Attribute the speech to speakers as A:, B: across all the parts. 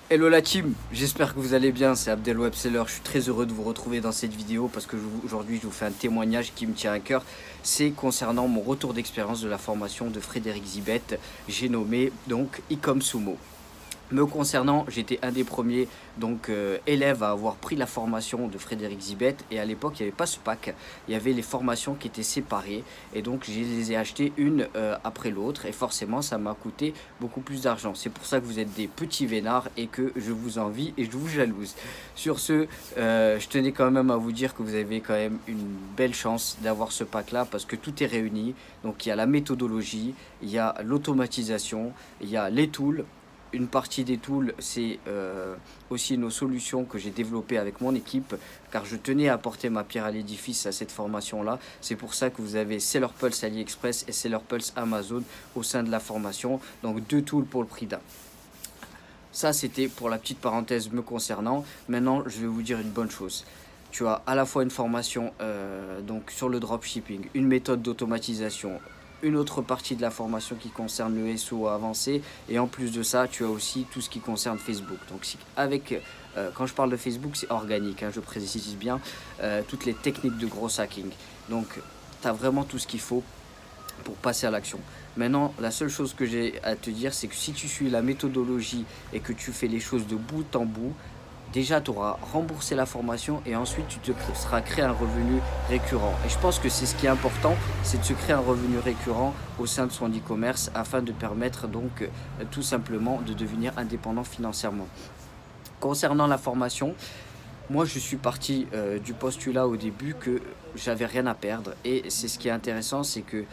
A: Hello la team, j'espère que vous allez bien, c'est Abdel Webseller, je suis très heureux de vous retrouver dans cette vidéo parce que aujourd'hui je vous fais un témoignage qui me tient à cœur. C'est concernant mon retour d'expérience de la formation de Frédéric Zibet, j'ai nommé donc Ecom Sumo. Me concernant, j'étais un des premiers élèves à avoir pris la formation de Frédéric Zibet, et à l'époque il n'y avait pas ce pack, il y avait les formations qui étaient séparées, et donc je les ai achetées une après l'autre, et forcément ça m'a coûté beaucoup plus d'argent. C'est pour ça que vous êtes des petits vénards et que je vous envie et je vous jalouse. Sur ce, je tenais quand même à vous dire que vous avez quand même une belle chance d'avoir ce pack là, parce que tout est réuni. Donc il y a la méthodologie, il y a l'automatisation, il y a les tools. Une partie des tools, c'est aussi nos solutions que j'ai développées avec mon équipe, car je tenais à apporter ma pierre à l'édifice à cette formation-là. C'est pour ça que vous avez Seller Pulse AliExpress et Seller Pulse Amazon au sein de la formation. Donc 2 tools pour le prix d'un. Ça, c'était pour la petite parenthèse me concernant. Maintenant, je vais vous dire une bonne chose. Tu as à la fois une formation donc sur le dropshipping, une méthode d'automatisation, une autre partie de la formation qui concerne le SEO avancé, et en plus de ça tu as aussi tout ce qui concerne Facebook. Donc quand je parle de Facebook, c'est organique, hein, je précise bien, toutes les techniques de gros hacking. Donc tu as vraiment tout ce qu'il faut pour passer à l'action. Maintenant, la seule chose que j'ai à te dire, c'est que si tu suis la méthodologie et que tu fais les choses de bout en bout, déjà tu auras remboursé la formation, et ensuite tu te seras créé un revenu récurrent. Et je pense que c'est ce qui est important, c'est de se créer un revenu récurrent au sein de son e-commerce, afin de permettre donc tout simplement de devenir indépendant financièrement. Concernant la formation, moi je suis parti du postulat au début que j'avais rien à perdre, et c'est ce qui est intéressant, c'est que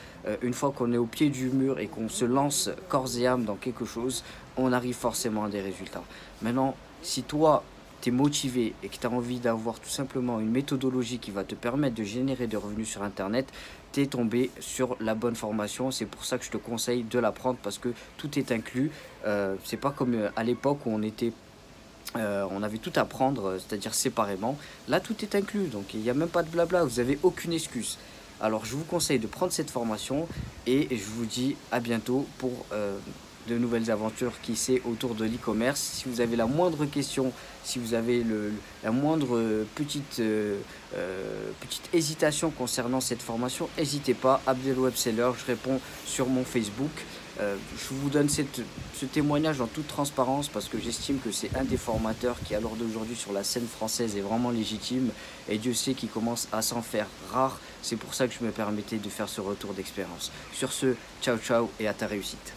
A: une fois qu'on est au pied du mur et qu'on se lance corps et âme dans quelque chose, on arrive forcément à des résultats. Maintenant, si toi tu es motivé et que tu as envie d'avoir tout simplement une méthodologie qui va te permettre de générer des revenus sur internet, tu es tombé sur la bonne formation. C'est pour ça que je te conseille de la prendre, parce que tout est inclus. C'est pas comme à l'époque où on avait tout à prendre, c'est-à-dire séparément. Là, tout est inclus, donc il n'y a même pas de blabla, vous n'avez aucune excuse. Alors, je vous conseille de prendre cette formation, et je vous dis à bientôt pour de nouvelles aventures, qui sait, autour de l'e-commerce. Si vous avez la moindre question, si vous avez la moindre petite hésitation concernant cette formation, n'hésitez pas. Abdel Webseller, je réponds sur mon Facebook. Je vous donne ce témoignage en toute transparence, parce que j'estime que c'est un des formateurs qui, à l'heure d'aujourd'hui, sur la scène française, est vraiment légitime, et Dieu sait qu'il commence à s'en faire rare. C'est pour ça que je me permettais de faire ce retour d'expérience. Sur ce, ciao ciao et à ta réussite.